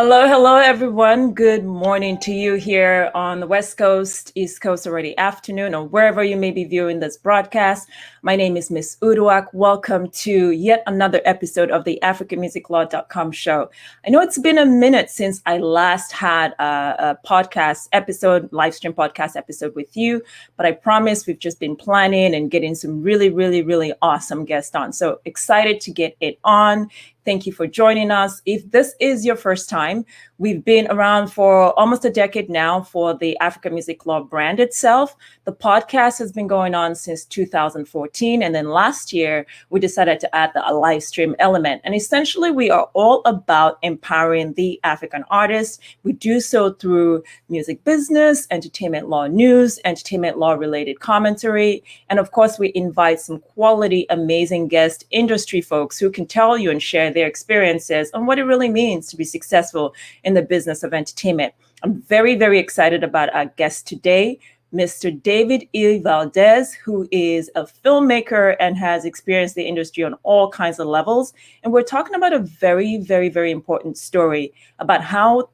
Hello, everyone. Good morning to you here on the West Coast, East Coast, already afternoon, or wherever you may be viewing this broadcast. My name is Miss Uduak. Welcome to yet another episode of the AfricanMusicLaw.com show. I know it's been a minute since I last had a podcast episode, live stream podcast episode with you, but I promise we've just been planning and getting some really awesome guests on. So excited to get it on. Thank you for joining us. If this is your first time, we've been around for almost a decade now for the African Music Law brand itself. The podcast has been going on since 2014. And then last year, we decided to add a live stream element. And essentially, we are all about empowering the African artist. We do so through music business, entertainment law news, entertainment law related commentary. And of course, we invite some quality, amazing guest industry folks who can tell you and share their experiences on what it really means to be successful in the business of entertainment. I'm very excited about our guest today, Mr. David E. Valdez, who is a filmmaker and has experienced the industry on all kinds of levels. And we're talking about a very important story about how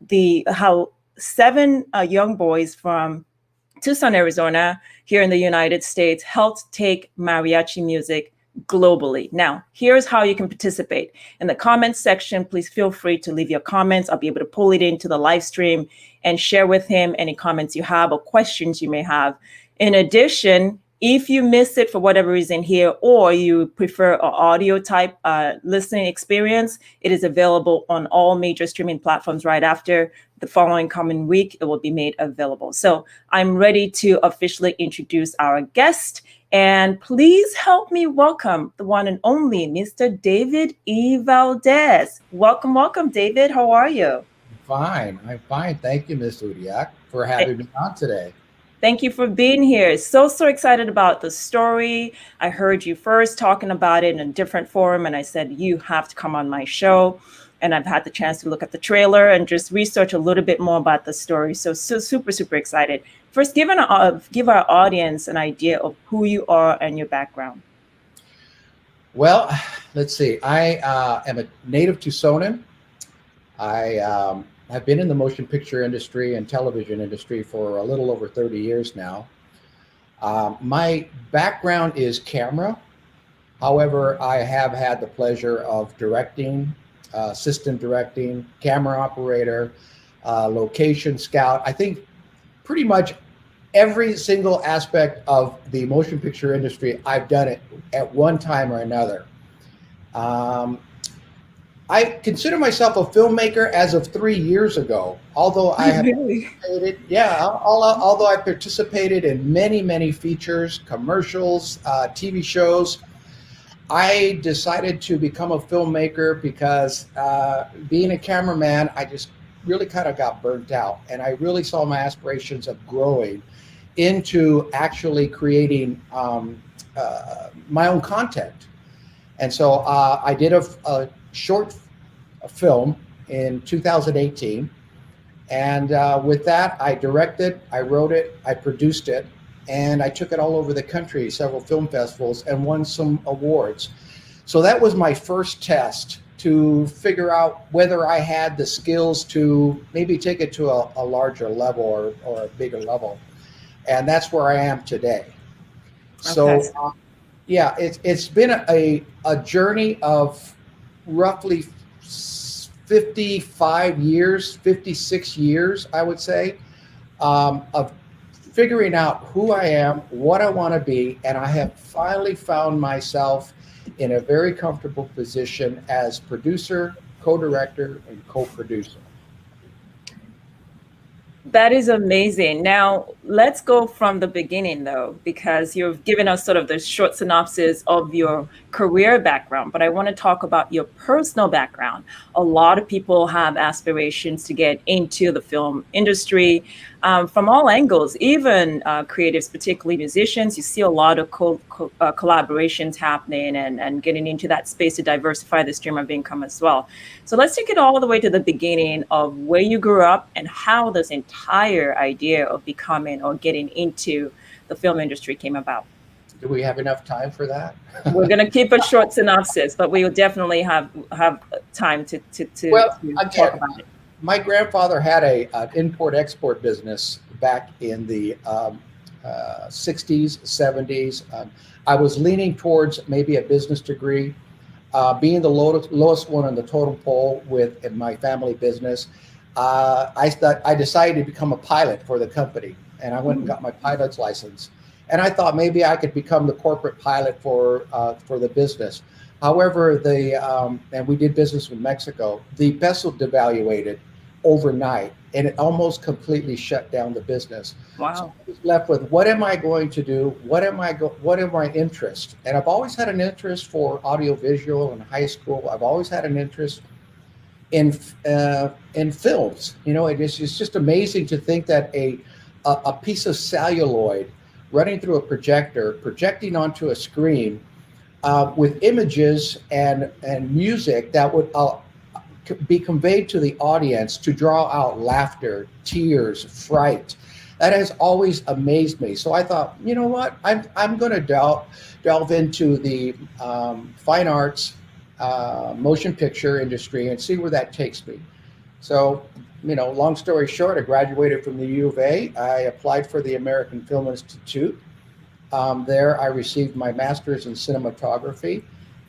seven young boys from Tucson, Arizona, here in the United States, helped take mariachi music globally. Now, here's how you can participate. In the comments section, please feel free to leave your comments. I'll be able to pull it into the live stream and share with him any comments you have or questions you may have. In addition, if you miss it for whatever reason here, or you prefer an audio type listening experience, it is available on all major streaming platforms right after the following coming week. It will be made available. So I'm ready to officially introduce our guest. And please help me welcome the one and only Mr. David E. Valdez. Welcome, David. How are you? I'm fine. Thank you, Ms. Uduak, for having me on today. Thank you for being here. So excited about the story. I heard you first talking about it in a different forum, and I said, you have to come on my show. And I've had the chance to look at the trailer and just research a little bit more about the story. So super excited. First, give our audience an idea of who you are and your background. Well, let's see. I am a native Tucsonan. I have been in the motion picture industry and television industry for a little over 30 years now. My background is camera. However, I have had the pleasure of directing, assistant directing, camera operator, location scout. I think pretty much every single aspect of the motion picture industry, I've done it at one time or another. I consider myself a filmmaker as of 3 years ago, although I have although I participated in many features, commercials, TV shows. I decided to become a filmmaker because being a cameraman, I just really kind of got burnt out, and I really saw my aspirations of growing into actually creating my own content. And so I did a short film in 2018, and with that, I directed, I wrote it, I produced it, and I took it all over the country, several film festivals, and won some awards. So that was my first test to figure out whether I had the skills to maybe take it to a larger level or a bigger level. And that's where I am today. Okay. So it's been a journey of roughly 56 years, I would say, of figuring out who I am, what I want to be, and I have finally found myself in a very comfortable position as producer, co-director, and co-producer. That is amazing. Now, let's go from the beginning, though, because you've given us sort of the short synopsis of your career background, but I want to talk about your personal background. A lot of people have aspirations to get into the film industry, from all angles, even creatives, particularly musicians. You see a lot of collaborations happening, and getting into that space to diversify the stream of income as well. So let's take it all the way to the beginning of where you grew up and how this entire idea of becoming or getting into the film industry came about. Do we have enough time for that? We're going to keep a short synopsis, but we will definitely have time Well, to talk again, about it. my grandfather had an import-export business back in the 60s, 70s. I was leaning towards maybe a business degree. Being the lowest one on the totem pole with in my family business, I decided to become a pilot for the company, and I went and got my pilot's license. And I thought maybe I could become the corporate pilot for the business. However, and we did business with Mexico. The peso devaluated overnight, and it almost completely shut down the business. Wow. So I was left with, what am I going to do? What are my interests? And I've always had an interest for audiovisual in high school. I've always had an interest in films. It's just amazing to think that a piece of celluloid running through a projector, projecting onto a screen with images and music that would be conveyed to the audience to draw out laughter, tears, fright. That has always amazed me. So I thought, you know what, I'm going to delve into the fine arts, motion picture industry and see where that takes me. So, long story short, I graduated from the U of A. I applied for the American Film Institute. There, I received my master's in cinematography.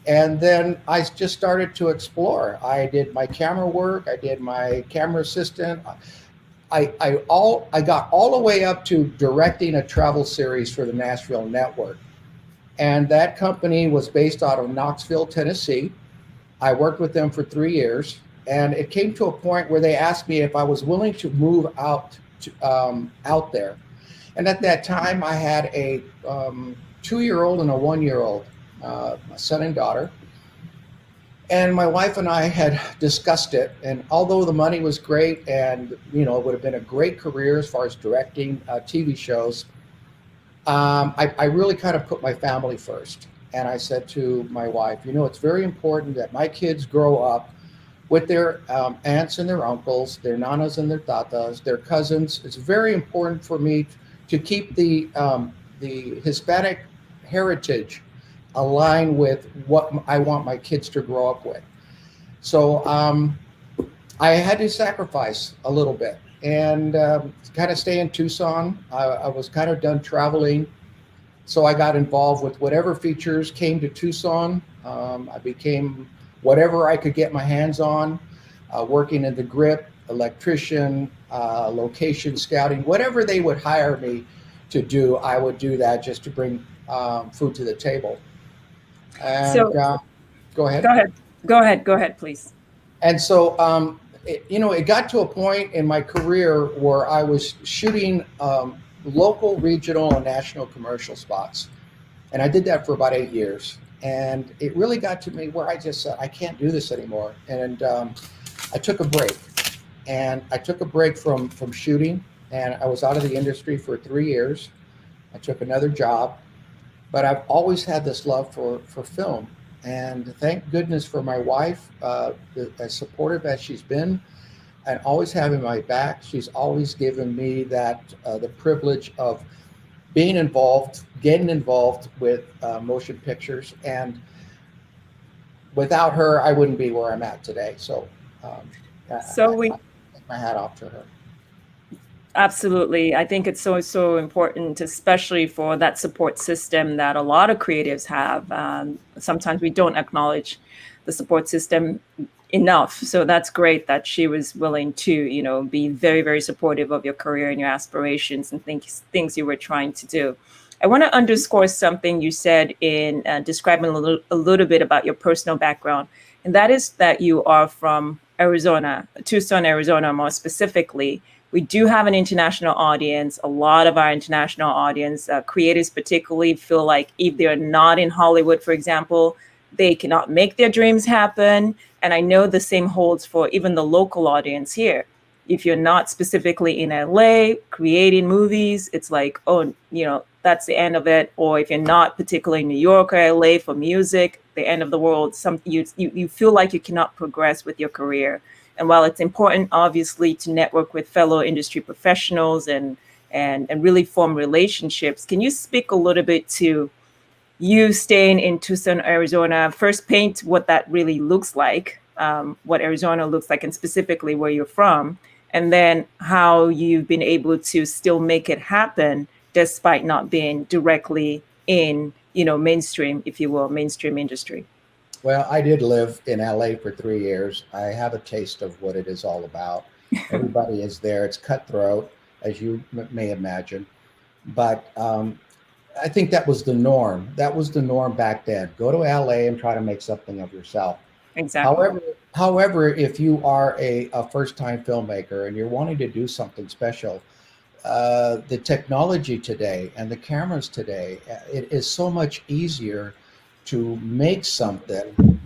And then I just started to explore. I did my camera work. I did my camera assistant. I got all the way up to directing a travel series for the Nashville Network. And that company was based out of Knoxville, Tennessee. I worked with them for 3 years. And it came to a point where they asked me if I was willing to move out there. And at that time, I had a 2-year-old and a 1-year-old, my son and daughter. And my wife and I had discussed it. And although the money was great and, it would have been a great career as far as directing TV shows, I really kind of put my family first. And I said to my wife, it's very important that my kids grow up with their aunts and their uncles, their nanas and their tatas, their cousins. It's very important for me to keep the Hispanic heritage aligned with what I want my kids to grow up with. So I had to sacrifice a little bit and kind of stay in Tucson. I was kind of done traveling. So I got involved with whatever features came to Tucson. I became whatever I could get my hands on, working in the grip, electrician, location scouting, whatever they would hire me to do, I would do that just to bring food to the table. And So go ahead. Go ahead, please. And so, it got to a point in my career where I was shooting local, regional, and national commercial spots. And I did that for about 8 years. And it really got to me where I just said, I can't do this anymore. And I took a break. And I took a break from shooting. And I was out of the industry for 3 years. I took another job. But I've always had this love for film. And thank goodness for my wife, as supportive as she's been, and always having my back. She's always given me that the privilege of being involved, getting involved with motion pictures. And without her, I wouldn't be where I'm at today. So I take my hat off to her. Absolutely. I think it's so important, especially for that support system that a lot of creatives have. Sometimes we don't acknowledge the support system enough. So that's great that she was willing to, be very, very supportive of your career and your aspirations and things you were trying to do. I want to underscore something you said in describing a little bit about your personal background, and that is that you are from Arizona, Tucson, Arizona, more specifically. we do have an international audience. A lot of our international audience, creators particularly, feel like if they're not in Hollywood, for example, they cannot make their dreams happen. And I know the same holds for even the local audience here. If you're not specifically in LA creating movies, it's like, oh, that's the end of it. Or if you're not particularly in New York or LA for music, the end of the world. You feel like you cannot progress with your career. And while it's important, obviously, to network with fellow industry professionals and really form relationships, can you speak a little bit to you staying in Tucson, Arizona? First, paint what that really looks like, what Arizona looks like, and specifically where you're from, and then how you've been able to still make it happen despite not being directly in, mainstream, if you will, mainstream industry. Well, I did live in LA for 3 years. I have a taste of what it is all about. Everybody is there. It's cutthroat, as you may imagine. But I think that was the norm. That was the norm back then. Go to LA and try to make something of yourself. Exactly. However, if you are a first-time filmmaker and you're wanting to do something special, the technology today and the cameras today, it is so much easier to make something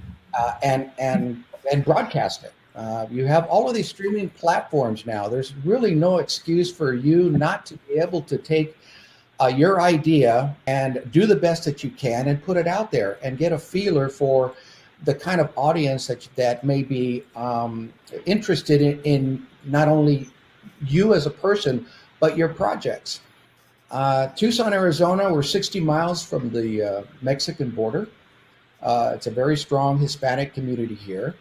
and broadcast it. You have all of these streaming platforms now. There's really no excuse for you not to be able to take your idea and do the best that you can and put it out there and get a feeler for the kind of audience that may be interested in not only you as a person, but your projects. Tucson, Arizona, we're 60 miles from the Mexican border. It's a very strong Hispanic community here.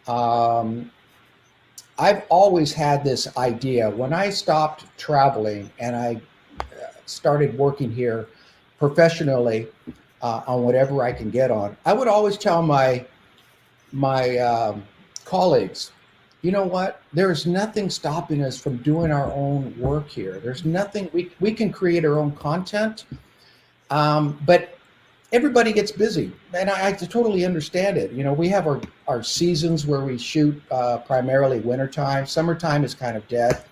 I've always had this idea. When I stopped traveling and I started working here professionally on whatever I can get on, I would always tell my colleagues, you know what? There's nothing stopping us from doing our own work here. There's nothing, we can create our own content, but everybody gets busy, and I totally understand it. We have our seasons where we shoot primarily wintertime. Summertime is kind of dead.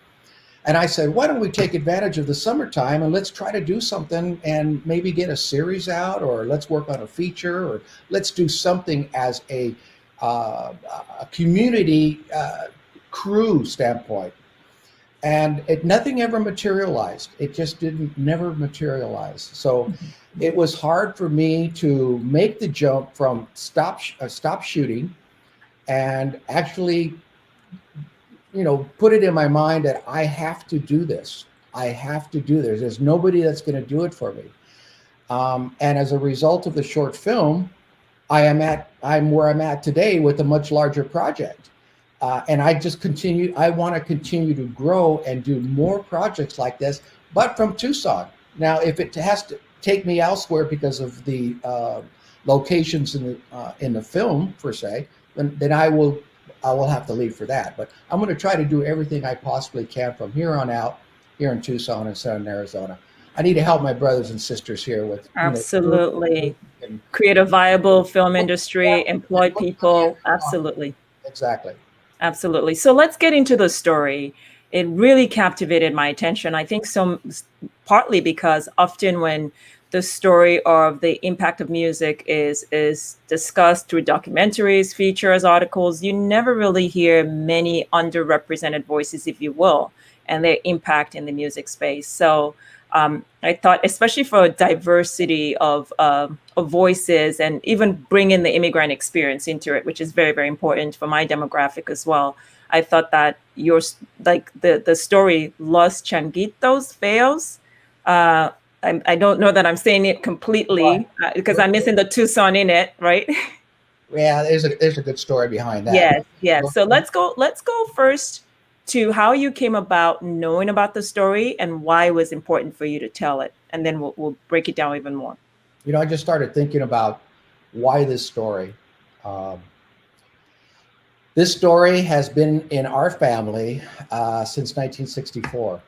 And I said, why don't we take advantage of the summertime and let's try to do something and maybe get a series out, or let's work on a feature, or let's do something as a community crew standpoint. And nothing ever materialized. It just never materialize. So it was hard for me to make the jump from stop shooting and actually, put it in my mind that I have to do this. I have to do this. There's nobody that's going to do it for me. And as a result of the short film, I'm where I'm at today with a much larger project. And I want to continue to grow and do more projects like this, but from Tucson. Now, if it has to take me elsewhere because of the locations in the film, per se, then I will have to leave for that. But I'm going to try to do everything I possibly can from here on out, here in Tucson and Southern Arizona. I need to help my brothers and sisters here with absolutely create a viable film industry, employ people. Absolutely. Exactly. Absolutely. So let's get into the story. It really captivated my attention. I think partly because often when the story of the impact of music is discussed through documentaries, features, articles, you never really hear many underrepresented voices, if you will, and their impact in the music space. So I thought, especially for diversity of voices, and even bring in the immigrant experience into it, which is very, very important for my demographic as well. I thought that the story Los Changuitos Feos. I don't know that I'm saying it completely because I'm missing the Tucson in it, right? Yeah, there's a good story behind that. Yes, yes. So let's go first to how you came about knowing about the story and why it was important for you to tell it, and then we'll break it down even more. I just started thinking about why this story. This story has been in our family since 1964.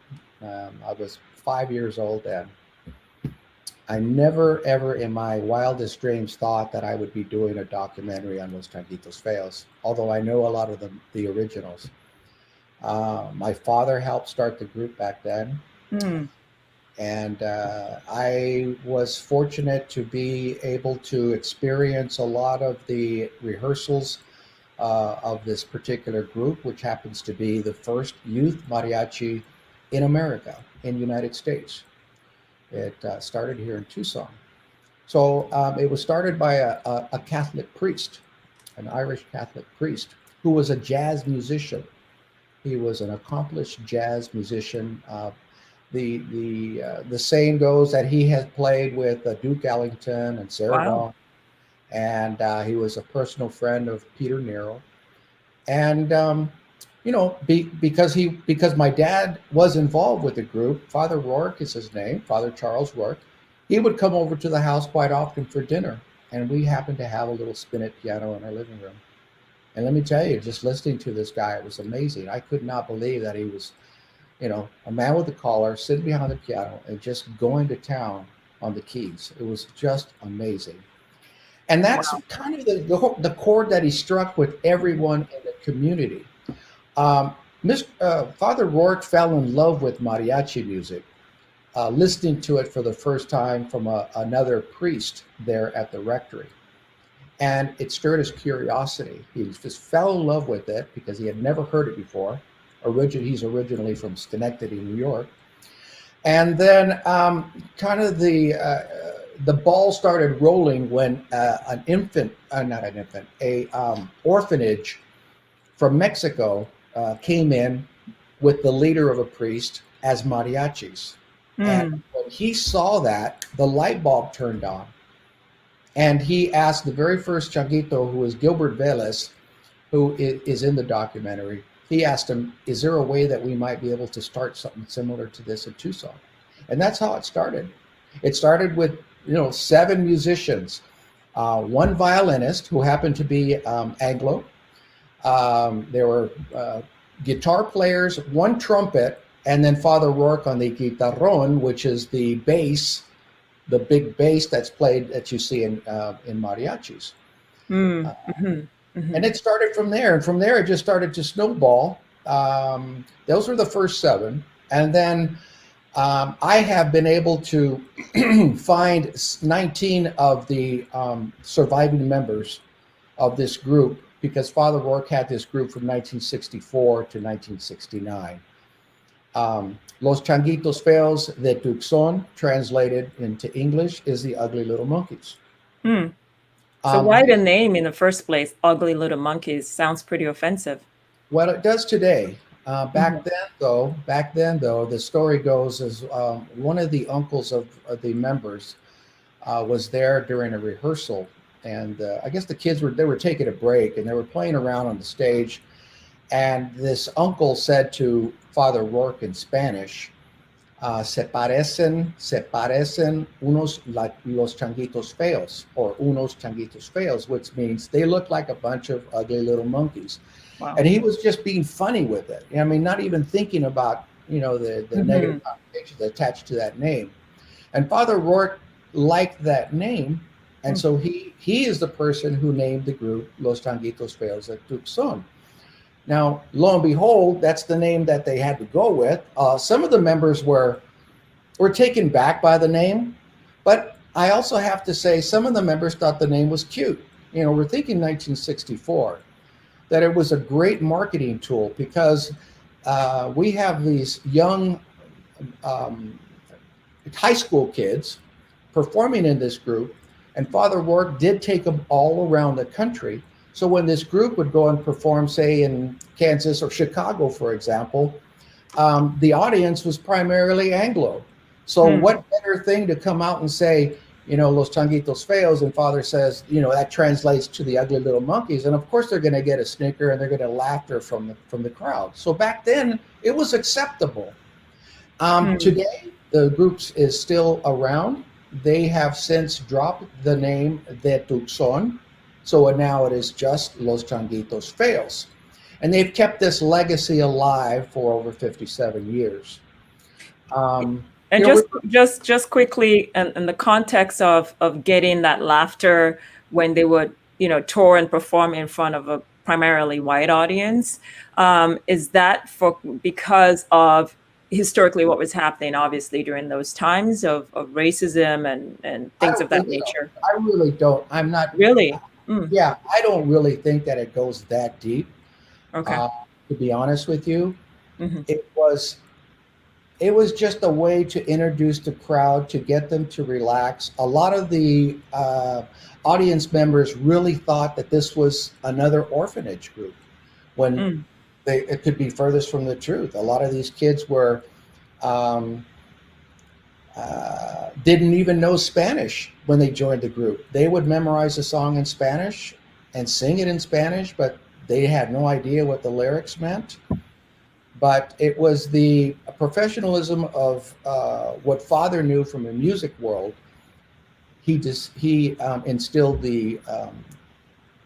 I was 5 years old then. I never, ever in my wildest dreams thought that I would be doing a documentary on Los Changuitos Feos, although I know a lot of the originals. My father helped start the group back then. Mm. And I was fortunate to be able to experience a lot of the rehearsals of this particular group, which happens to be the first youth mariachi in America, in the United States. It started here in Tucson. So it was started by a Catholic priest, an Irish Catholic priest, who was a jazz musician. He was an accomplished jazz musician. The saying goes that he has played with Duke Ellington and Sarah Wow. Vaughan, and he was a personal friend of Peter Nero. And because my dad was involved with the group, Father Rourke is his name, Father Charles Rourke. He would come over to the house quite often for dinner, and we happened to have a little spinet piano in our living room. And let me tell you, just listening to this guy, it was amazing. I could not believe that he was, a man with a collar, sitting behind the piano and just going to town on the keys. It was just amazing. And that's Wow. kind of the chord that he struck with everyone in the community. Father Rourke fell in love with mariachi music, listening to it for the first time from another priest there at the rectory. And it stirred his curiosity. He just fell in love with it because he had never heard it before. He's originally from Schenectady, New York. And then kind of the ball started rolling when a orphanage from Mexico came in with the leader of a priest as mariachis. And Mm. when he saw that, the light bulb turned on. And he asked the very first Changuito, who was Gilbert Velez, who is in the documentary, he asked him, is there a way that we might be able to start something similar to this in Tucson? And that's how it started. It started with, 7 musicians, one violinist who happened to be Anglo. There were guitar players, one trumpet, and then Father Rourke on the guitarron, which is the bass, the big bass that's played that you see in mariachis. Mm. Mhm. And Mhm. it started from there. And from there, it just started to snowball. Those were the first 7. And then I have been able to find 19 of the surviving members of this group because Father Rourke had this group from 1964 to 1969. Los Changuitos Feos de Tucson, translated into English, is the Ugly Little Monkeys. Mm. So Um, why the name in the first place? Ugly Little Monkeys sounds pretty offensive. well, it does today. Mhm. Back then, though, the story goes as one of the uncles of the members was there during a rehearsal, and I guess the kids were taking a break and they were playing around on the stage, and this uncle said to Father Rourke in Spanish, se parecen unos like los changuitos feos, or unos changuitos feos, which means they look like a bunch of ugly little monkeys. Wow. And he was just being funny with it. I mean, not even thinking about, the negative Mhm. connotations attached to that name. And Father Rourke liked that name. And Mm. so he is the person who named the group Los Changuitos Feos de Tucson. Now, lo and behold, that's the name that they had to go with. Some of the members were taken back by the name, but I also have to say some of the members thought the name was cute. We're thinking 1964, that it was a great marketing tool because we have these young um, high school kids performing in this group, and Father Rourke did take them all around the country. So when this group would go and perform, say in Kansas or Chicago, for example, the audience was primarily Anglo. So Mm. what better thing to come out and say, Los Changuitos Feos, and Father says, that translates to the ugly little monkeys, and of course they're going to get a snicker and they're going to laughter from the crowd. So back then it was acceptable. Mm. Today the group is still around. They have since dropped the name de Tucson, so now it is just Los Changuitos Feos. And they've kept this legacy alive for over 57 years. Um, And you know, we're, just quickly, in the context of getting that laughter when they would tour and perform in front of primarily white audience. Is that because of historically what was happening, obviously, during those times of racism and I things don't of that think so. nature? I really don't. I'm not. Really? Mm, Yeah, I don't really think that it goes that deep. okay. Uh, to be honest with you, Hmm. it was it was just a way to introduce the crowd to get them to relax. A lot of the audience members really thought that this was another orphanage group when Mm, it could be furthest from the truth. A lot of these kids were um, didn't even know Spanish when they joined the group. They would memorize a song in Spanish and sing it in Spanish, but they had no idea what the lyrics meant. But it was the professionalism of what Father knew from the music world. He instilled the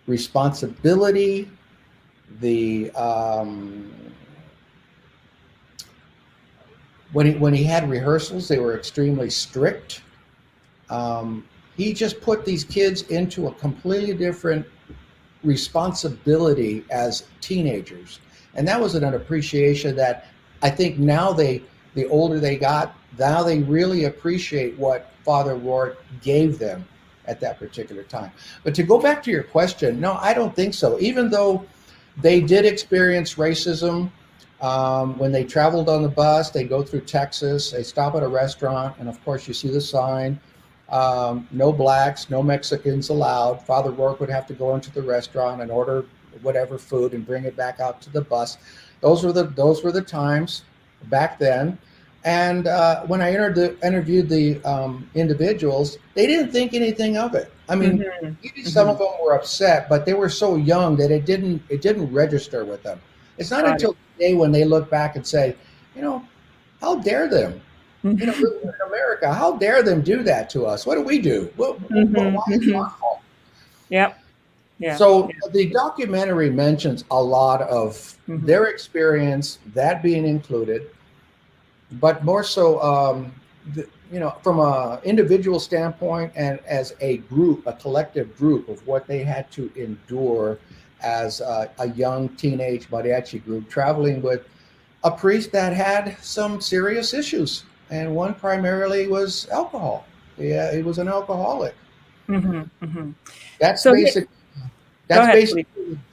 responsibility, the when he had rehearsals, they were extremely strict. Um, he just put these kids into a completely different responsibility as teenagers, and that was an appreciation that I think now the older they got, now they really appreciate what Father Rourke gave them at that particular time. But to go back to your question, no, I don't think so. Even though they did experience racism when they traveled on the bus, they go through Texas, they stop at a restaurant, and of course you see the sign, no blacks, no Mexicans allowed. Father Rourke would have to go into the restaurant and order whatever food and bring it back out to the bus. Those were the times back then. And when I interviewed the individuals, they didn't think anything of it. I mean, hmm maybe some of hmm them were upset, but they were so young that it didn't register with them. It's not Got it. until today when they look back and say, you know, how dare them? We're in America. How dare them do that to us? What do we do? Hmm Why is it hmm our fault? Yep. Yeah. So Yeah. the documentary mentions a lot of Hmm their experience, that being included, but more so, from a individual standpoint and as a group, a collective group of what they had to endure as a young teenage mariachi group traveling with a priest that had some serious issues, and one primarily was alcohol. Yeah, he was an alcoholic. hmm That's So basic. go That's ahead, please.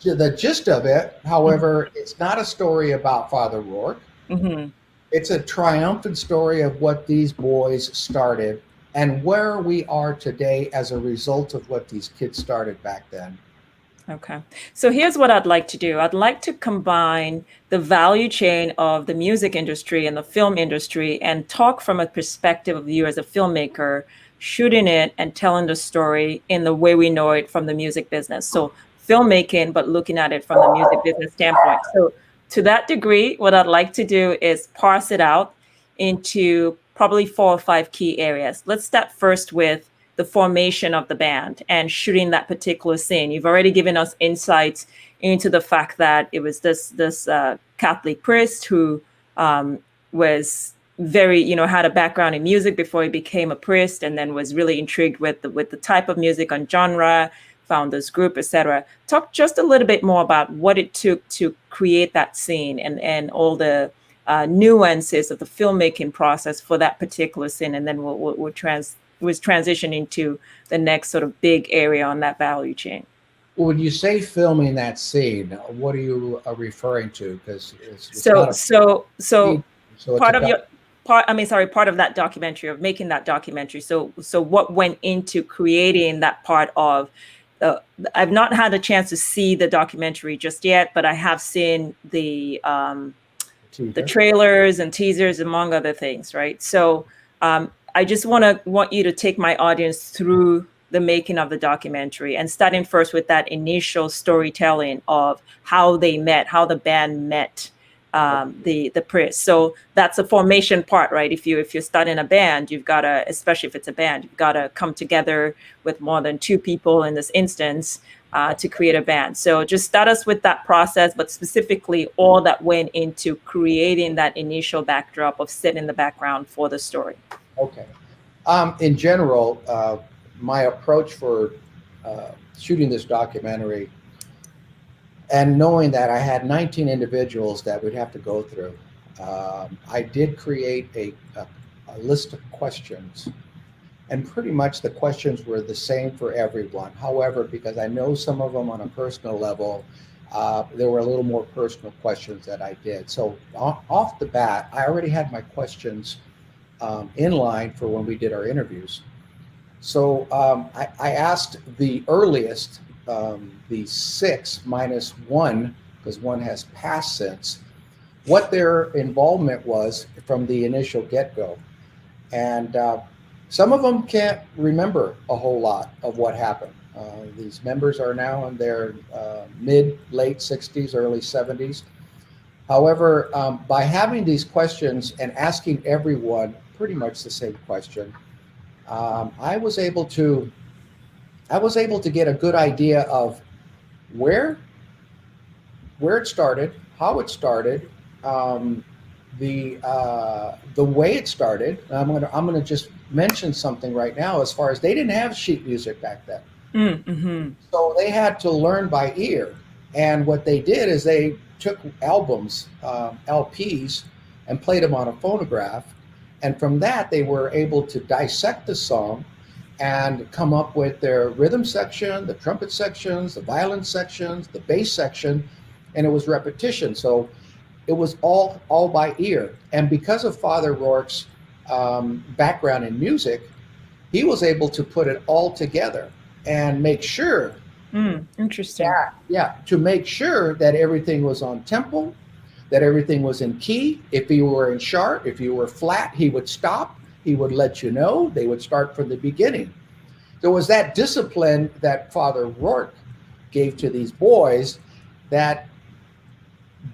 basically the gist of it. However, it's not a story about Father Rourke. Hmm It's a triumphant story of what these boys started and where we are today as a result of what these kids started back then. Okay. So here's what I'd like to do. I'd like to combine the value chain of the music industry and the film industry and talk from a perspective of you as a filmmaker, shooting it and telling the story in the way we know it from the music business. So filmmaking, but looking at it from the music business standpoint. So to that degree, what I'd like to do is parse it out into probably 4 or 5 key areas. Let's start first with the formation of the band and shooting that particular scene. You've already given us insights into the fact that it was this Catholic priest who was very, had a background in music before he became a priest, and then was really intrigued with the type of music and genre, found this group, etc. Talk just a little bit more about what it took to create that scene and all the nuances of the filmmaking process for that particular scene, and then we'll transition into the next sort of big area on that value chain. Well, when you say filming that scene, what are you referring to? Because it's So not a so scene, so so it's a part of your part, I mean, sorry, part of that documentary, of making that documentary. So what went into creating that part of uh, I've not had a chance to see the documentary just yet, but I have seen the teaser. trailers and teasers, among other things, right? So I just want you to take my audience through the making of the documentary, and starting first with that initial storytelling of how they met, how the band met the priest. So that's the formation part, right? If you're starting a band, you've got to, especially if it's a band, you've got to come together with more than 2 people in this instance to create a band. So just start us with that process, but specifically all that went into creating that initial backdrop of setting the background for the story. Okay. In general, my approach for shooting this documentary, And knowing that I had 19 individuals that we'd have to go through, I did create a list of questions. And pretty much the questions were the same for everyone. However, because I know some of them on a personal level, there were a little more personal questions that I did. So off the bat, I already had my questions in line for when we did our interviews. So I asked the earliest, the 6 minus 1, because 1 has passed since, what their involvement was from the initial get-go. And some of them can't remember a whole lot of what happened. These members are now in their late 60s, early 70s. However, by having these questions and asking everyone pretty much the same question, I was able to get a good idea of where it started, how it started, the way it started. I'm gonna just mention something right now. As far as they didn't have sheet music back then, so they had to learn by ear. And what they did is they took albums, LPs, and played them on a phonograph. And from that, they were able to dissect the song and come up with their rhythm section, the trumpet sections, the violin sections, the bass section, and it was repetition. So it was all by ear. And because of Father Rourke's background in music, he was able to put it all together and make sure. Interesting. To make sure that everything was on tempo, that everything was in key. If you were in sharp, if you were flat, he would stop. He would let you know. They would start from the beginning. There was that discipline that Father Rourke gave to these boys that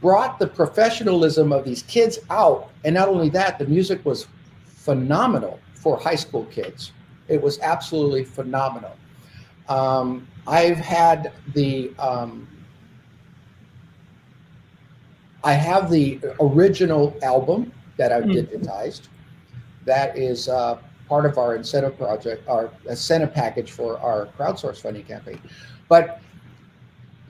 brought the professionalism of these kids out. And not only that, the music was phenomenal for high school kids. It was absolutely phenomenal. I've had I have the original album that I've digitized. That is part of our incentive project, our incentive package for our crowdsource funding campaign. But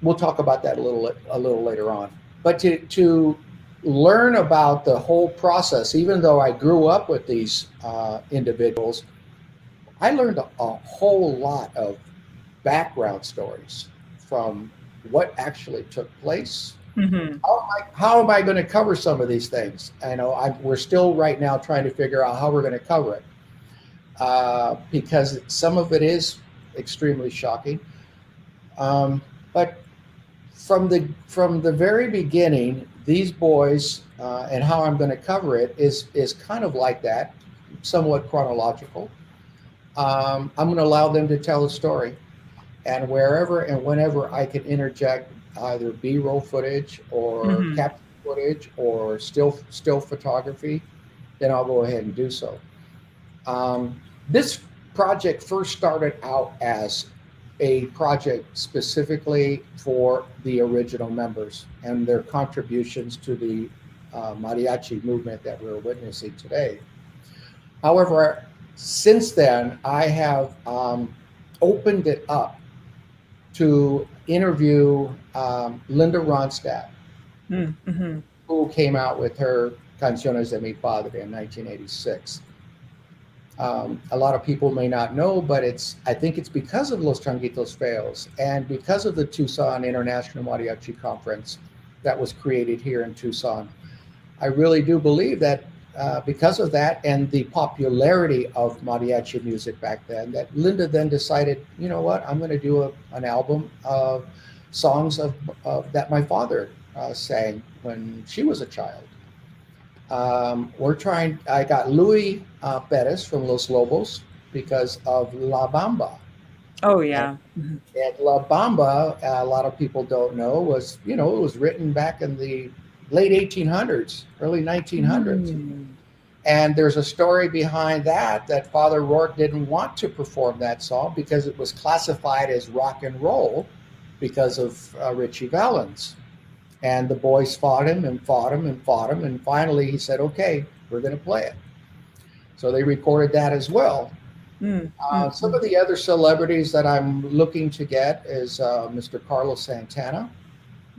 we'll talk about that a little later on. But to learn about the whole process, even though I grew up with these individuals, I learned a whole lot of background stories from what actually took place. How am I going to cover some of these things? I know we're still right now trying to figure out how we're going to cover it because some of it is extremely shocking. But from the very beginning, these boys and how I'm going to cover it is kind of like that, somewhat chronological. I'm going to allow them to tell a story, and wherever and whenever I can interject either B-roll footage or capture footage or still photography, then I'll go ahead and do so. This project first started out as a project specifically for the original members and their contributions to the mariachi movement that we're witnessing today. However, since then, I have opened it up to interview Linda Ronstadt, who came out with her Canciones de Mi Padre in 1986. A lot of people may not know, but I think it's because of Los Changuitos Feos and because of the Tucson International Mariachi Conference that was created here in Tucson. I really do believe that because of that and the popularity of mariachi music back then, that Linda then decided, you know what, I'm going to do an album of songs that my father sang when she was a child. I got Louis Perez from Los Lobos because of La Bamba. Oh, yeah. And La Bamba, a lot of people don't know, was, it was written back in the late 1800s, early 1900s. And there's a story behind that Father Rourke didn't want to perform that song because it was classified as rock and roll because of Richie Valens. And the boys fought him and fought him and fought him. And finally he said, okay, we're going to play it. So they recorded that as well. Some of the other celebrities that I'm looking to get is Mr. Carlos Santana.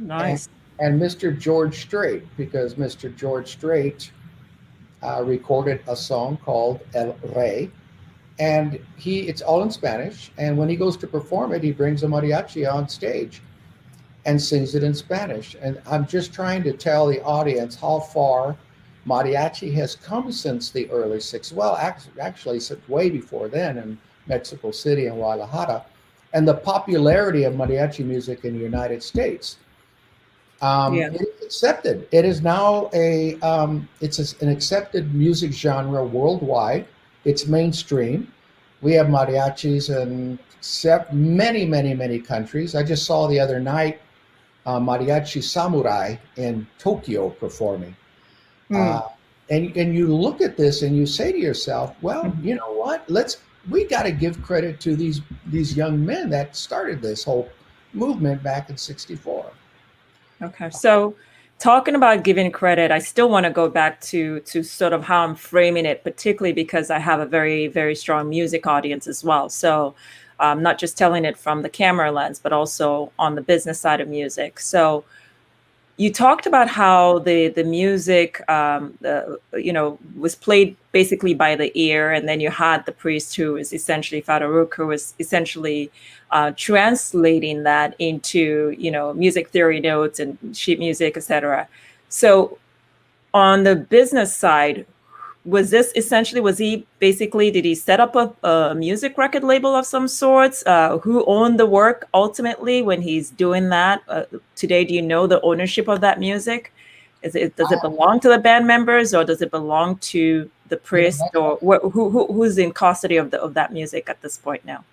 Nice. and Mr. George Strait, because Mr. George Strait recorded a song called El Rey, and it's all in Spanish. And when he goes to perform it, he brings a mariachi on stage and sings it in Spanish. And I'm just trying to tell the audience how far mariachi has come since the early 60s. Well, actually, since way before then in Mexico City and Guadalajara, and the popularity of mariachi music in the United States. Yeah. It is accepted. It is now an accepted music genre worldwide. It's mainstream. We have mariachis in many, many, many countries. I just saw the other night Mariachi Samurai in Tokyo performing. Mm. And you look at this and you say to yourself, well, Mhm. you know what? We got to give credit to these young men that started this whole movement back in '64. Okay. So talking about giving credit, I still want to go back to sort of how I'm framing it, particularly because I have a very, very strong music audience as well. So not just telling it from the camera lens, but also on the business side of music. So you talked about how the music was played basically by the ear, and then you had the priest who is essentially Farouk, who was essentially translating that into music theory notes and sheet music, etc. So on the business side, was he basically, did he set up a music record label of some sorts? Who owned the work ultimately when he's doing that? Today, do you know the ownership of that music? Does it belong to the band members, or does it belong to the You know, priest, or who's in custody of that music at this point now?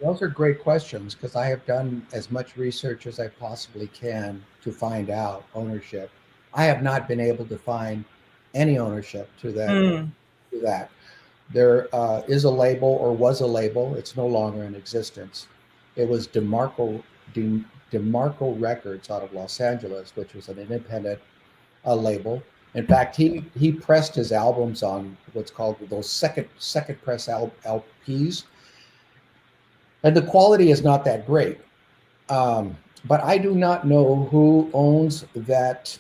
those are great questions because I have done as much research as I possibly can to find out ownership. I have not been able to find any ownership to that. Mm, To that. There is a label, or was a label. It's no longer in existence. It was DeMarco Records out of Los Angeles, which was an independent label. In fact, he pressed his albums on what's called those second press LPs, and the quality is not that great. But I do not know who owns that.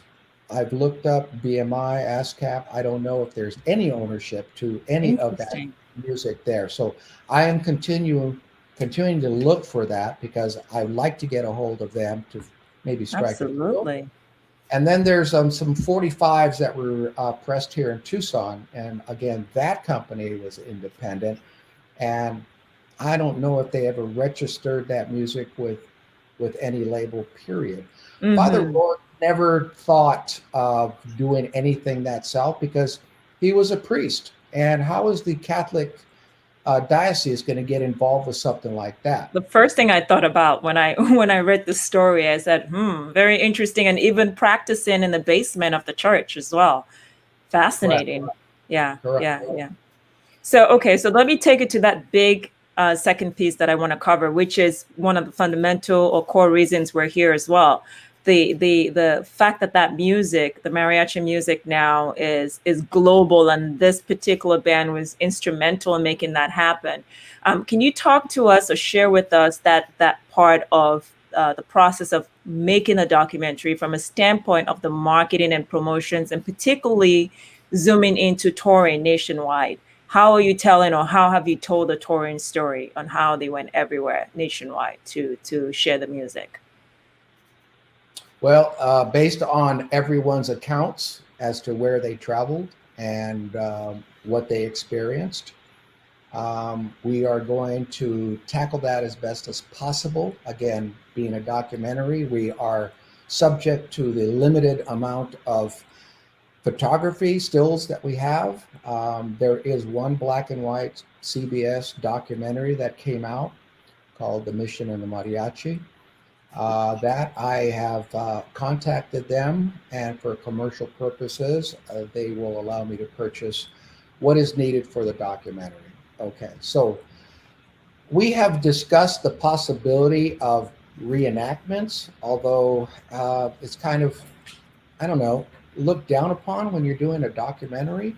I've looked up BMI, ASCAP. I don't know if there's any ownership to any of that interesting. music there. So I am continuing to look for that because I'd like to get a hold of them to maybe strike a deal. Absolutely. And then there's some 45s that were pressed here in Tucson. And again, that company was independent. And I don't know if they ever registered that music with any label, period. Father Hmm. Rourke never thought of doing anything that self because he was a priest. And how is the Catholic diocese going to get involved with something like that? The first thing I thought about when I when I read the story, I said, very interesting, and even practicing in the basement of the church as well. Correct. Fascinating. Yeah, Correct. yeah, yeah. So okay, so let me take it to that big second piece that I want to cover, which is one of the fundamental or core reasons we're here as well. The fact that that music, the mariachi music now is global, and this particular band was instrumental in making that happen. Can you talk to us or share with us that part of the process of making a documentary from a standpoint of the marketing and promotions, and particularly zooming into touring nationwide? How are you telling, or how have you told the touring story on how they went everywhere nationwide to share the music? Well, based on everyone's accounts as to where they traveled and what they experienced, we are going to tackle that as best as possible. Again, being a documentary, we are subject to the limited amount of photography stills that we have. There is one black and white CBS documentary that came out called The Mission and the Mariachi. That I have contacted them, and for commercial purposes, they will allow me to purchase what is needed for the documentary. Okay, so we have discussed the possibility of reenactments, although it's kind of, I don't know, looked down upon when you're doing a documentary.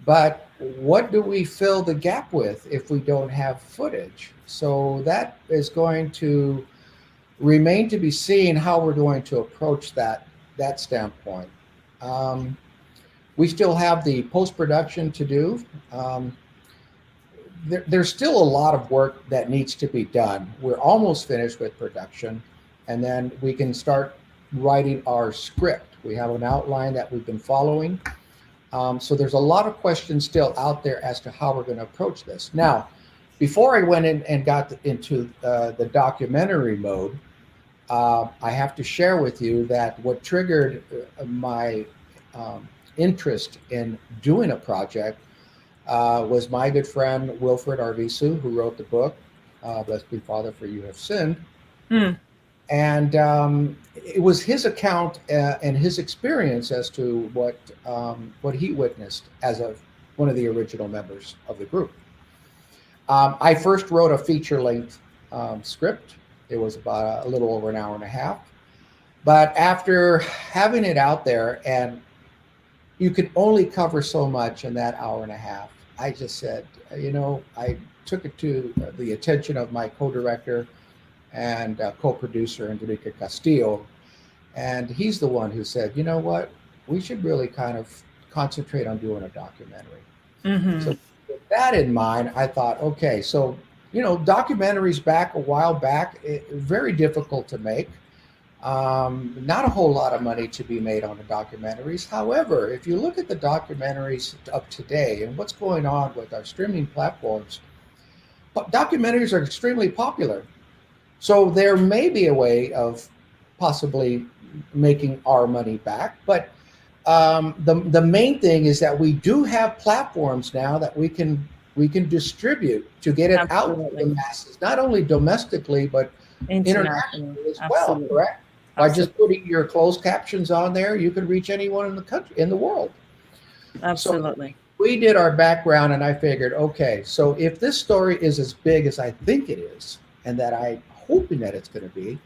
But what do we fill the gap with if we don't have footage? So that is going to Remain to be seen how we're going to approach that standpoint. We still have the post-production to do. There's still a lot of work that needs to be done. We're almost finished with production, and then we can start writing our script. We have an outline that we've been following. So there's a lot of questions still out there as to how we're going to approach this. Now, before I went in and got into the documentary mode, I have to share with you that what triggered my interest in doing a project was my good friend Wilfred Arvizu, who wrote the book, Blessed Be Father, for You Have Sinned. Mm. And it was his account and his experience as to what he witnessed as one of the original members of the group. I first wrote a feature-length script. It was about a little over an hour and a half. But after having it out there, and you can only cover so much in that hour and a half, I just said, I took it to the attention of my co-director and co-producer, Enrique Castillo. And he's the one who said, you know what, we should really kind of concentrate on doing a documentary. Mm-hmm. So with that in mind, I thought, okay, so, documentaries a while back, very difficult to make. Not a whole lot of money to be made on the documentaries. However, if you look at the documentaries of today and what's going on with our streaming platforms, documentaries are extremely popular. So there may be a way of possibly making our money back. But the main thing is that we do have platforms now that we can distribute to get it Absolutely. out to the masses, not only domestically, but internationally as well, correct? By just putting your closed captions on there, you can reach anyone in the country, in the world. Absolutely. So we did our background, and I figured, okay, so if this story is as big as I think it is, and that I'm hoping that it's going to be,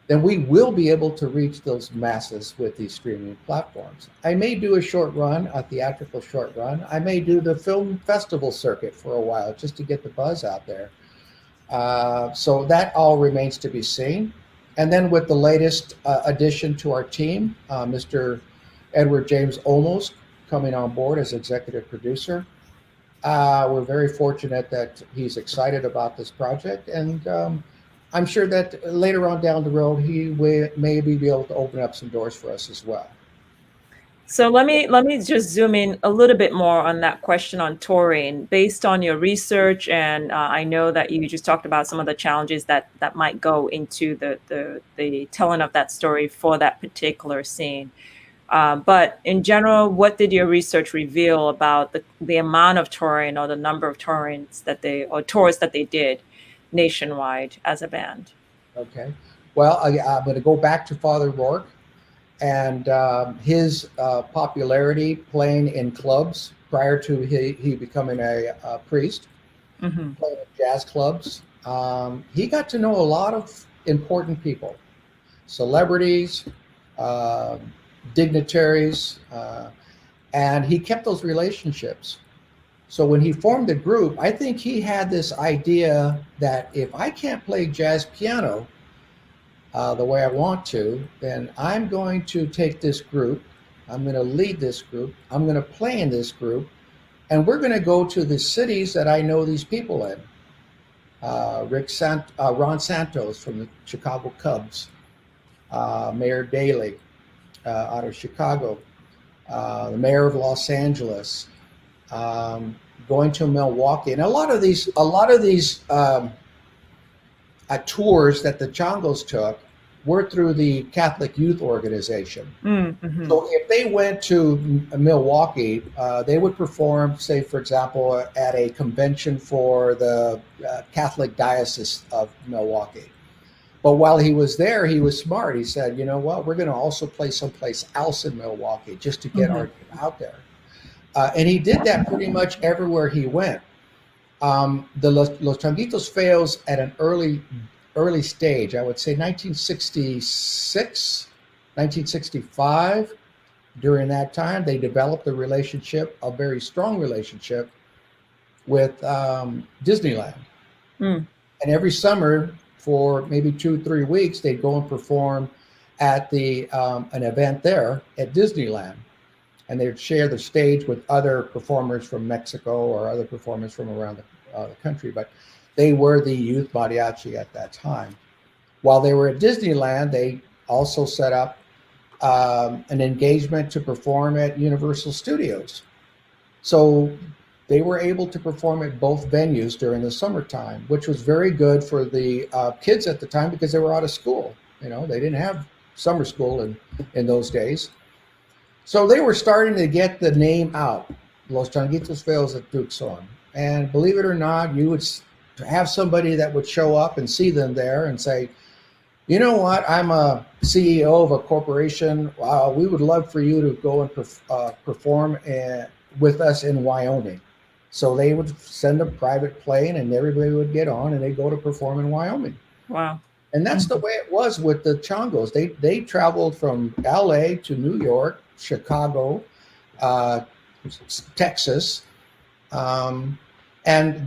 then we will be able to reach those masses with these streaming platforms. I may do a short run, a theatrical short run. I may do the film festival circuit for a while just to get the buzz out there. So that all remains to be seen. And then with the latest addition to our team, Mr. Edward James Olmos coming on board as executive producer. We're very fortunate that he's excited about this project, and I'm sure that later on down the road, he may be able to open up some doors for us as well. So let me just zoom in a little bit more on that question on touring. Based on your research, and I know that you just talked about some of the challenges that might go into the telling of that story for that particular scene. But in general, what did your research reveal about the amount of touring or the number of tours that they did nationwide as a band? Okay. Well, I'm going to go back to Father Rourke and his popularity playing in clubs prior to he becoming a priest, Mm-hmm. playing in jazz clubs. He got to know a lot of important people, celebrities, dignitaries, and he kept those relationships. So when he formed the group, I think he had this idea that if I can't play jazz piano the way I want to, then I'm going to take this group, I'm going to lead this group, I'm going to play in this group, and we're going to go to the cities that I know these people in. Ron Santos from the Chicago Cubs, Mayor Daley out of Chicago, the mayor of Los Angeles, going to Milwaukee, and a lot of these tours that the Changos took were through the Catholic Youth Organization. Mm-hmm. So if they went to Milwaukee, they would perform, say, for example, at a convention for the Catholic Diocese of Milwaukee. But while he was there, he was smart. He said, you know what, we're going to also play someplace else in Milwaukee just to get our name out there. And he did that pretty much everywhere he went. The Los Changuitos Feos at an early stage, I would say 1966, 1965, during that time, they developed a very strong relationship with Disneyland. And every summer, for maybe 2-3 weeks, they'd go and perform at an event there at Disneyland, and they'd share the stage with other performers from Mexico or other performers from around the country. But they were the youth mariachi at that time. While they were at Disneyland, they also set up an engagement to perform at Universal Studios. So they were able to perform at both venues during the summertime, which was very good for the kids at the time because they were out of school. You know, they didn't have summer school in those days. So they were starting to get the name out, Los Changuitos Feos at Tucson. And believe it or not, you would have somebody that would show up and see them there and say, you know what, I'm a CEO of a corporation. We would love for you to go and perform with us in Wyoming. So they would send a private plane and everybody would get on and they'd go to perform in Wyoming. Wow. And that's the way it was with the Changos. They traveled from LA to New York, Chicago, Texas. And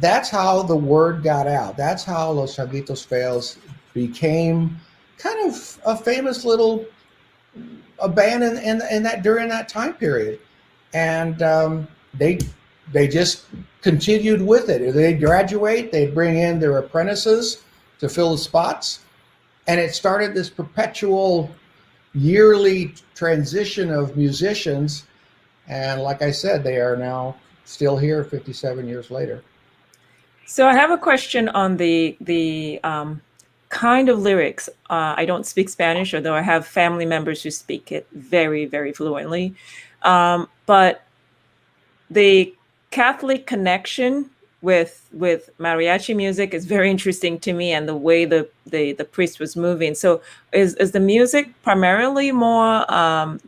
that's how the word got out. That's how Los Changuitos Feos became kind of a famous little band in that during that time period. And they just continued with it. They'd graduate, they'd bring in their apprentices to fill the spots. And it started this perpetual yearly transition of musicians. And like I said, they are now still here 57 years later. So I have a question on the kind of lyrics. I don't speak Spanish, although I have family members who speak it very, very fluently. But the Catholic connection with mariachi music is very interesting to me, and the way the priest was moving. So is the music primarily more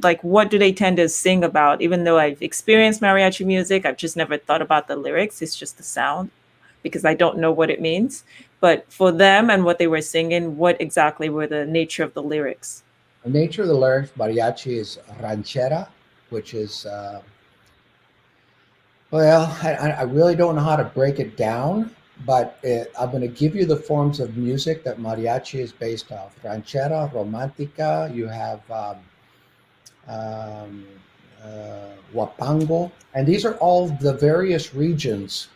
like, what do they tend to sing about? Even though I've experienced mariachi music, I've just never thought about the lyrics. It's just the sound, because I don't know what it means. But for them and what they were singing, what exactly were the nature of the lyrics? The nature of the lyrics, mariachi is ranchera, which is well, I really don't know how to break it down, but I'm going to give you the forms of music that mariachi is based off. Ranchera, romantica, you have huapango, and these are all the various regions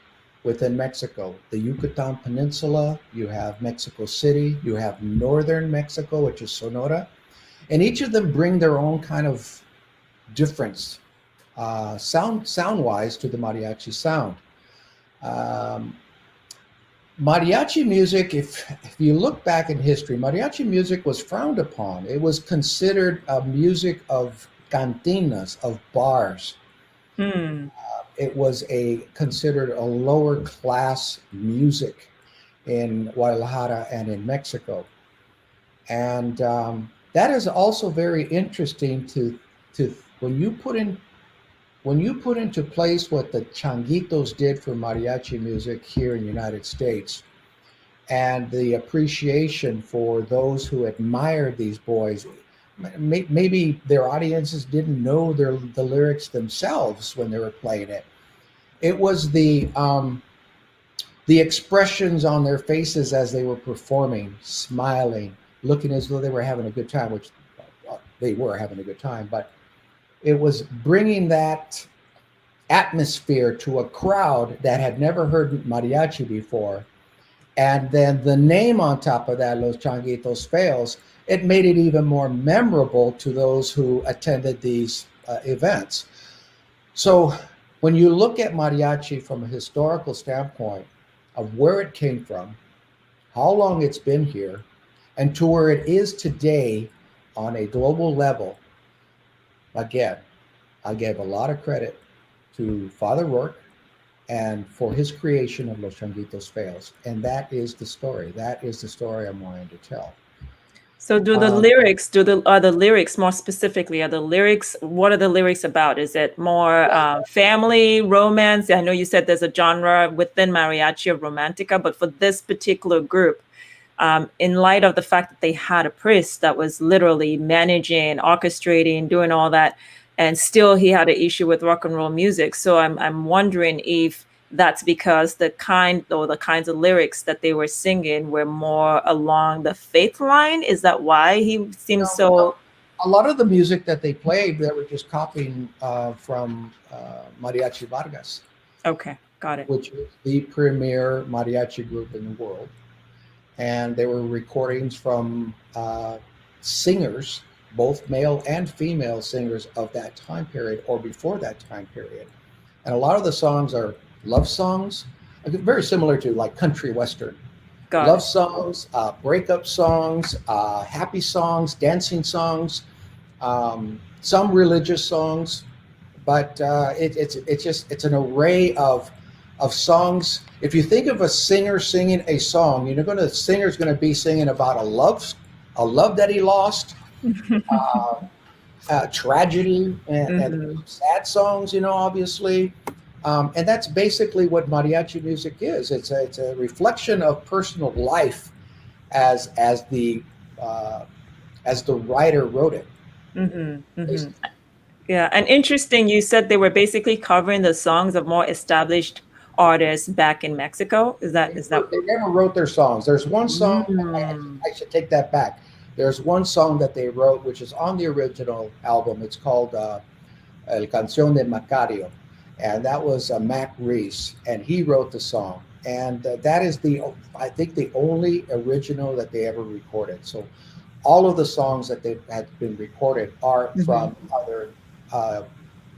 within Mexico. The Yucatan Peninsula, you have Mexico City, you have northern Mexico, which is Sonora, and each of them bring their own kind of difference. Sound-wise to the mariachi sound. Mariachi music, if you look back in history, mariachi music was frowned upon. It was considered a music of cantinas, of bars. It was considered a lower class music in Guadalajara and in Mexico. And that is also very interesting to when you put into place what the Changuitos did for mariachi music here in the United States, and the appreciation for those who admired these boys. Maybe their audiences didn't know the lyrics themselves when they were playing it. It was the expressions on their faces as they were performing, smiling, looking as though they were having a good time, which they were having a good time, but it was bringing that atmosphere to a crowd that had never heard mariachi before. And then the name on top of that, Los Changuitos Feos, it made it even more memorable to those who attended these events. So when you look at mariachi from a historical standpoint of where it came from, how long it's been here, and to where it is today on a global level, again, I give a lot of credit to Father Rourke and for his creation of Los Changuitos Feos. And that is the story. That is the story I'm wanting to tell. So are the lyrics more specifically, what are the lyrics about? Is it more family, romance? I know you said there's a genre within mariachi of romantica, but for this particular group, in light of the fact that they had a priest that was literally managing, orchestrating, doing all that, and still he had an issue with rock and roll music. So I'm wondering if that's because the kinds of lyrics that they were singing were more along the faith line? Is that why he seems No, so? a lot of the music that they played, they were just copying from Mariachi Vargas, Okay, got it. which is the premier mariachi group in the world. And they were recordings from singers, both male and female singers of that time period or before that time period. And a lot of the songs are love songs, very similar to like country western. Got Love it. songs, breakup songs, happy songs, dancing songs, some religious songs, but it's an array of songs. If you think of a singer singing a song, the singer's going to be singing about a love that he lost, uh, tragedy, and Hmm. sad songs. Obviously, and that's basically what mariachi music is. It's a reflection of personal life as as the uh, as the writer wrote it. Hmm. Hmm. Yeah, and interesting. You said they were basically covering the songs of more established artists back in Mexico. Is that? They never wrote their songs. There's one song, Mm. I should take that back. There's one song that they wrote, which is on the original album. It's called El Cancion De Macario. And that was Mac Reese, and he wrote the song. And that is I think, the only original that they ever recorded. So all of the songs that they had been recorded are Mhm. from other uh,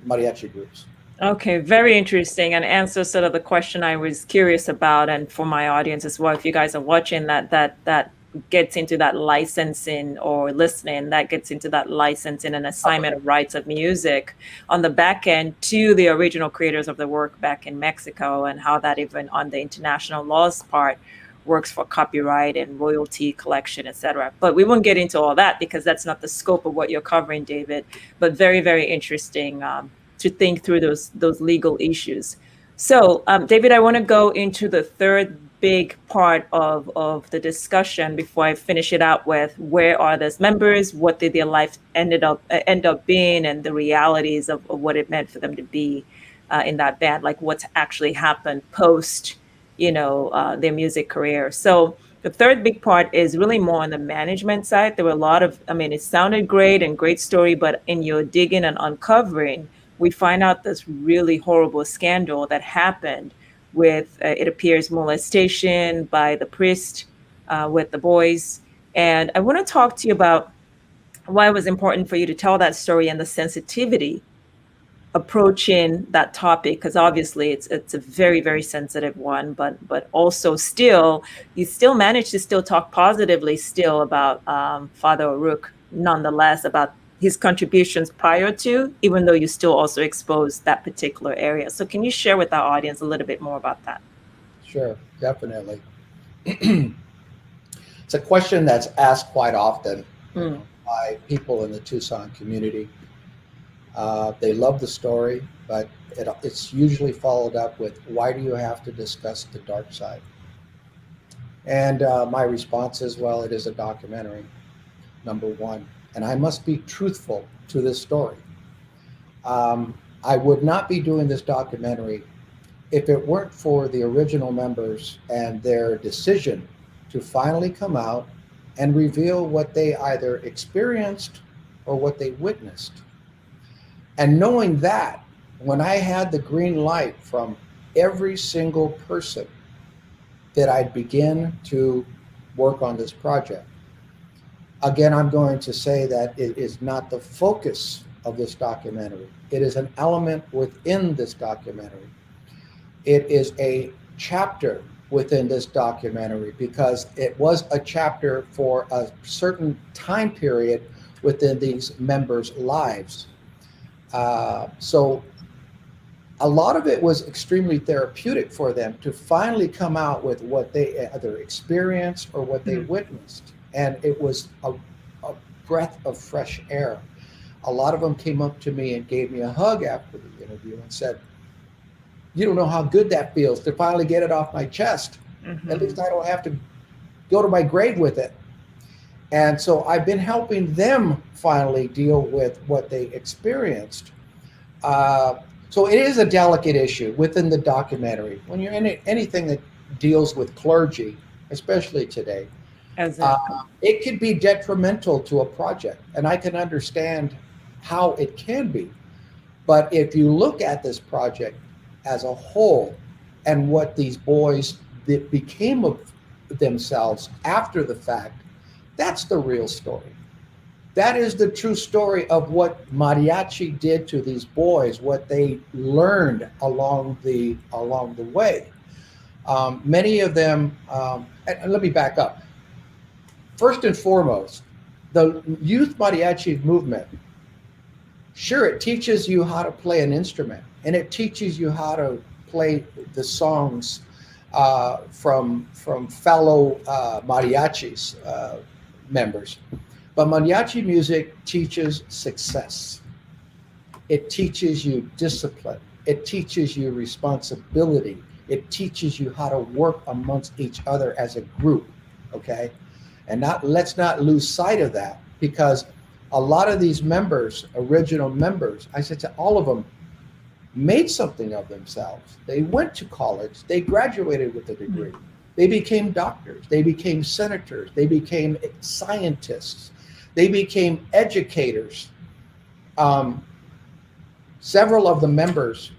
mariachi groups. Okay, very interesting, and answers sort of the question I was curious about, and for my audience as well. If you guys are watching that gets into that licensing or listening, that gets into that licensing and assignment of rights of music on the back end to the original creators of the work back in Mexico, and how that even on the international laws part works for copyright and royalty collection, etc. But we won't get into all that because that's not the scope of what you're covering, David. But very, very interesting. To think through those legal issues. So, David, I want to go into the third big part of the discussion before I finish it out with where are those members, what did their life end up being, and the realities of what it meant for them to be in that band, like what's actually happened post, their music career. So the third big part is really more on the management side. There were a lot of, I mean, it sounded great and great story, but in your digging and uncovering, we find out this really horrible scandal that happened with, it appears, molestation by the priest with the boys. And I want to talk to you about why it was important for you to tell that story and the sensitivity approaching that topic, because obviously it's a very, very sensitive one, but also still you still manage to still talk positively still about Father O'Rourke, nonetheless, about his contributions prior to, even though you still also expose that particular area. So can you share with our audience a little bit more about that? Sure, definitely. It's a question that's asked quite often, Mm. by people in the Tucson community. They love the story, but it's usually followed up with, "Why do you have to discuss the dark side?" And my response is, well, it is a documentary, number one, and I must be truthful to this story. I would not be doing this documentary if it weren't for the original members and their decision to finally come out and reveal what they either experienced or what they witnessed. And knowing that, when I had the green light from every single person, that I'd begin to work on this project. Again, I'm going to say that it is not the focus of this documentary. It is an element within this documentary. It is a chapter within this documentary because it was a chapter for a certain time period within these members' lives. So a lot of it was extremely therapeutic for them to finally come out with what they either experienced or what they Mm. witnessed. And it was a breath of fresh air. A lot of them came up to me and gave me a hug after the interview and said, "You don't know how good that feels to finally get it off my chest. At Mhm. least I don't have to go to my grave with it." And so I've been helping them finally deal with what they experienced. Uh, So it is a delicate issue within the documentary. When you're in anything that deals with clergy, especially today, uh, Exactly. it could be detrimental to a project. And I can understand how it can be. But if you look at this project as a whole and what these boys that became of themselves after the fact, that's the real story. That is the true story of what mariachi did to these boys, what they learned along the way. Many of them, and let me back up. First and foremost, the youth mariachi movement, sure, it teaches you how to play an instrument, and it teaches you how to play the songs from fellow mariachis members. But mariachi music teaches success. It teaches you discipline. It teaches you responsibility. It teaches you how to work amongst each other as a group. Okay, and not let's not lose sight of that, because a lot of these members, original members, I said to all of them, made something of themselves. They went to college. They graduated with a degree. They became doctors. They became senators. They became scientists. They became educators. Several of the members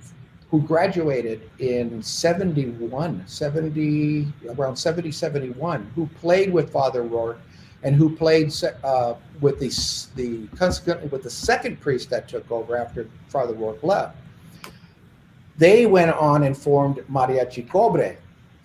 who graduated in 71, 70, around 70, 71, who played with Father Rourke and who played with consequently with the second priest that took over after Father Rourke left. They went on and formed Mariachi Cobre.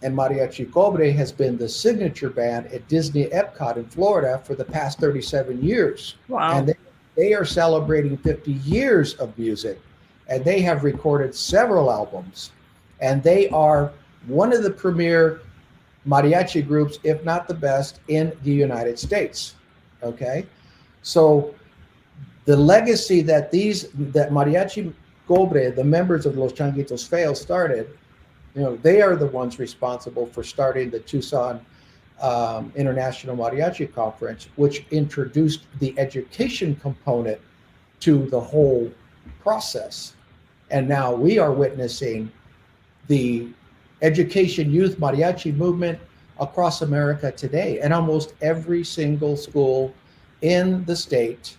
And Mariachi Cobre has been the signature band at Disney Epcot in Florida for the past 37 years. Wow. And they are celebrating 50 years of music. And they have recorded several albums. And they are one of the premier mariachi groups, if not the best, in the United States. Okay? So the legacy that Mariachi Cobre, the members of Los Changuitos Feos, started, they are the ones responsible for starting the Tucson International Mariachi Conference, which introduced the education component to the whole process. And now we are witnessing the education youth mariachi movement across America today. And almost every single school in the state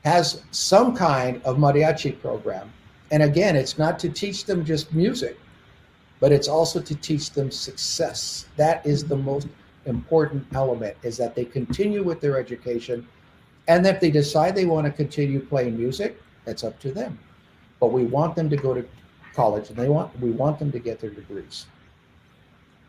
has some kind of mariachi program. And again, it's not to teach them just music, but it's also to teach them success. That is the most important element, is that they continue with their education. And if they decide they want to continue playing music, that's up to them. But we want them to go to college, and we want them to get their degrees.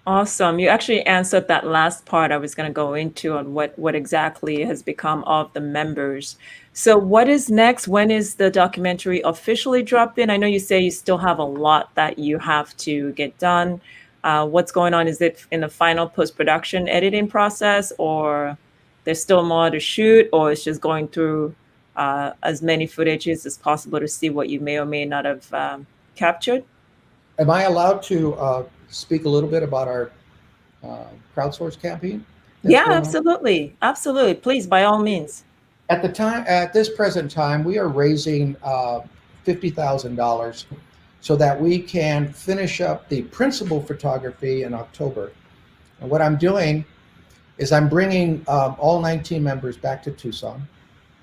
Awesome. You actually answered that last part I was going to go into on what exactly has become of the members. So what is next? When is the documentary officially dropping? I know you say you still have a lot that you have to get done. What's going on? Is it in the final post-production editing process, or there's still more to shoot, or it's just going through as many footages as possible to see what you may or may not have captured? Am I allowed to speak a little bit about our crowdsource campaign? Yeah, absolutely. Absolutely. Please, by all means. At this present time, we are raising $50,000 so that we can finish up the principal photography in October. And what I'm doing is I'm bringing all 19 members back to Tucson,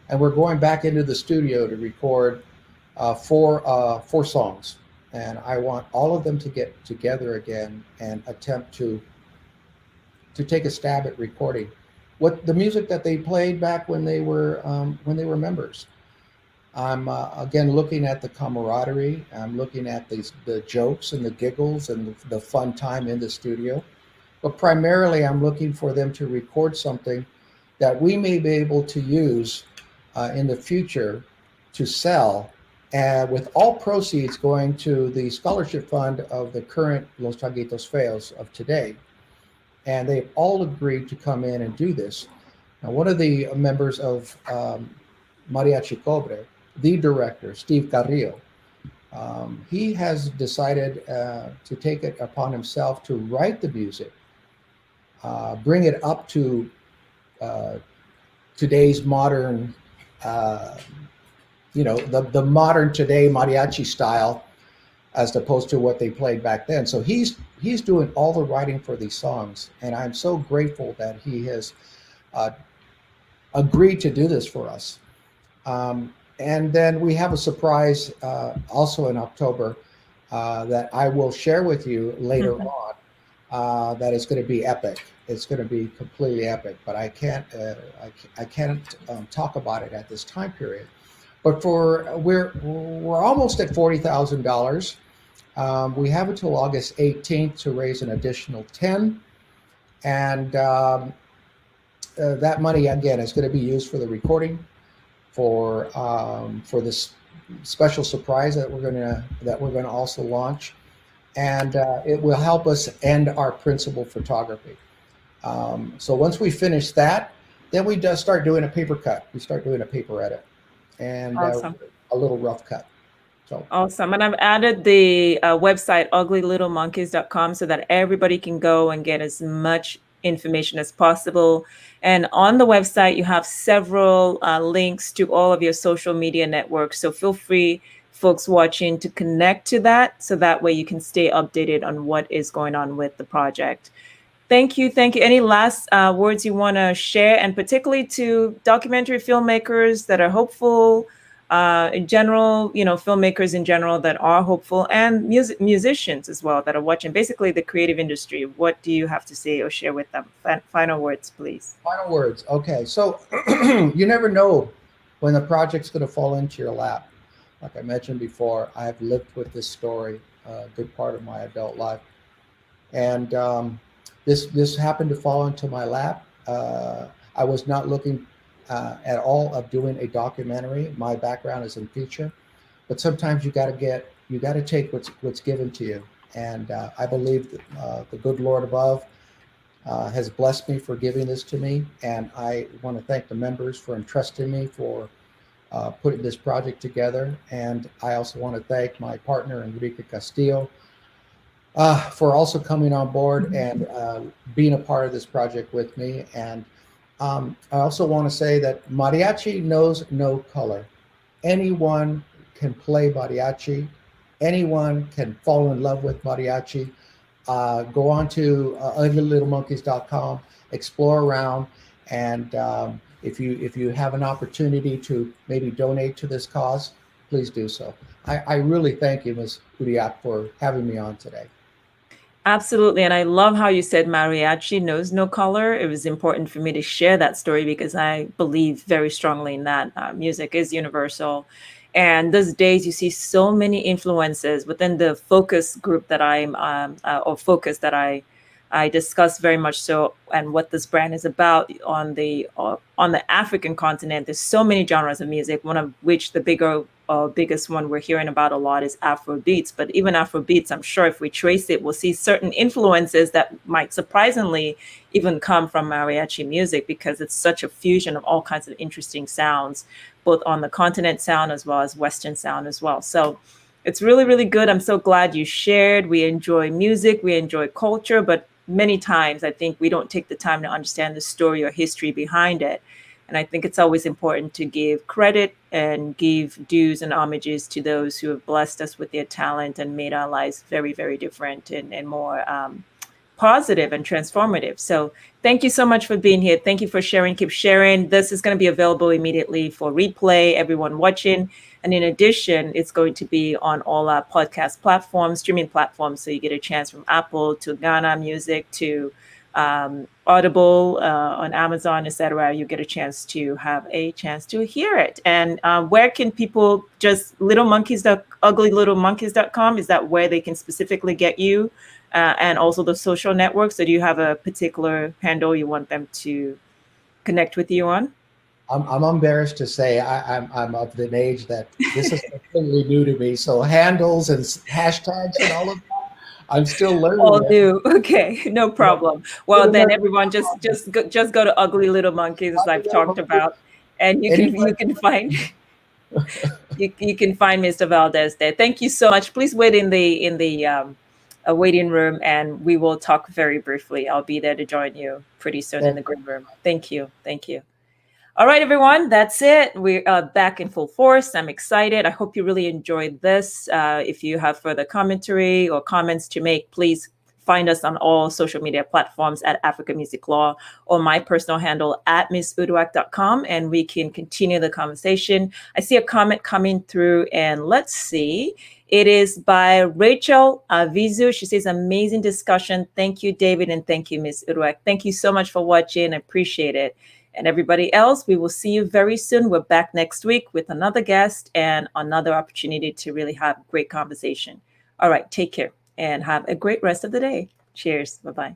and we're going back into the studio to record four songs. And I want all of them to get together again and attempt to take a stab at recording what the music that they played back when they were members. I'm again looking at the camaraderie. I'm looking at the jokes and the giggles and the fun time in the studio. But primarily, I'm looking for them to record something that we may be able to use in the future to sell, with all proceeds going to the scholarship fund of the current Los Changuitos Feos of today. And they've all agreed to come in and do this. Now, one of the members of Mariachi Cobre, the director, Steve Carrillo, he has decided to take it upon himself to write the music, bring it up to today's modern, the modern today mariachi style, as opposed to what they played back then. So he's doing all the writing for these songs, and I'm so grateful that he has uh, agreed to do this for us. And then we have a surprise also in October that I will share with you later Mhm. on. That is going to be epic. It's going to be completely epic, but I can't talk about it at this time period. But we're almost at $40,000. We have until August 18th to raise an additional 10, and that money again is going to be used for the recording, for this special surprise that we're gonna also launch, and it will help us end our principal photography. So once we finish that, then we just start doing a paper cut. We start doing a paper edit and Awesome. a little rough cut. So Awesome. And I've added the website uglylittlemonkeys.com so that everybody can go and get as much information as possible. And on the website, you have several links to all of your social media networks. So feel free, folks watching, to connect to that so that way you can stay updated on what is going on with the project. Thank you. Thank you. Any last words you want to share, and particularly to documentary filmmakers that are hopeful, in general, filmmakers in general that are hopeful, and musicians as well that are watching, basically the creative industry? What do you have to say or share with them? Final words, please. final words. Okay, so you never know when the project's going to fall into your lap. Like I mentioned before, I have lived with this story a good part of my adult life, and this happened to fall into my lap. I was not looking at all of doing a documentary. My background is in feature, but sometimes you got to take what's given to you, and I believe that, the good Lord above has blessed me for giving this to me, and I want to thank the members for entrusting me for putting this project together, and I also want to thank my partner Enrique Castillo for also coming on board Mhm. and being a part of this project with me. And I also want to say that mariachi knows no color. Anyone can play mariachi. Anyone can fall in love with mariachi. Go on to uglylittlemonkeys.com, explore around, and if you have an opportunity to maybe donate to this cause, please do so. I really thank you, Ms. Uduak, for having me on today. Absolutely. And I love how you said mariachi knows no color. It was important for me to share that story because I believe very strongly in that. Music is universal. And these days, you see so many influences within the focus group that or focus that I discuss very much so, and what this brand is about on the African continent. There's so many genres of music, one of which the biggest one we're hearing about a lot is Afro beats. But even Afro beats, I'm sure if we trace it, we'll see certain influences that might surprisingly even come from mariachi music, because it's such a fusion of all kinds of interesting sounds, both on the continent sound as well as Western sound as well. So it's really, really good. I'm so glad you shared. We enjoy music, we enjoy culture, but many times I think we don't take the time to understand the story or history behind it. And I think it's always important to give credit and give dues and homages to those who have blessed us with their talent and made our lives very, very different and more positive and transformative. So thank you so much for being here. Thank you for sharing. Keep sharing. This is going to be available immediately for replay, everyone watching. And in addition, it's going to be on all our podcast platforms, streaming platforms. So you get a chance from Apple to Ghana Music to Audible, on Amazon, etc. You get a chance to have a chance to hear it. And where can people just uglylittlemonkeys.com? Is that where they can specifically get you? And also the social networks? So do you have a particular handle you want them to connect with you on? I'm embarrassed to say I'm of the age that this is completely new to me. So handles and hashtags and all of that, I'm still learning All it. new. Okay, no Yeah. problem. Well, then everyone just go to Ugly Little Monkeys, as I've talked about, and you Anybody? can find you can find Mr. Valdez there. Thank you so much. Please wait in the waiting room, and we will talk very briefly. I'll be there to join you pretty soon in Thank the you. green room. Thank you. Thank you. All right, everyone, that's it. We are back in full force. I'm excited. I hope you really enjoyed this. If you have further commentary or comments to make, please find us on all social media platforms at Africa Music Law or my personal handle at missuduak.com, and we can continue the conversation. I see a comment coming through, and let's see. It is by Rachel Avizu. She says, amazing discussion. Thank you, David, and thank you, Miss Uduak. Thank you so much for watching. I appreciate it. And everybody else, we will see you very soon. We're back next week with another guest and another opportunity to really have great conversation. All right, take care and have a great rest of the day. Cheers. Bye-bye.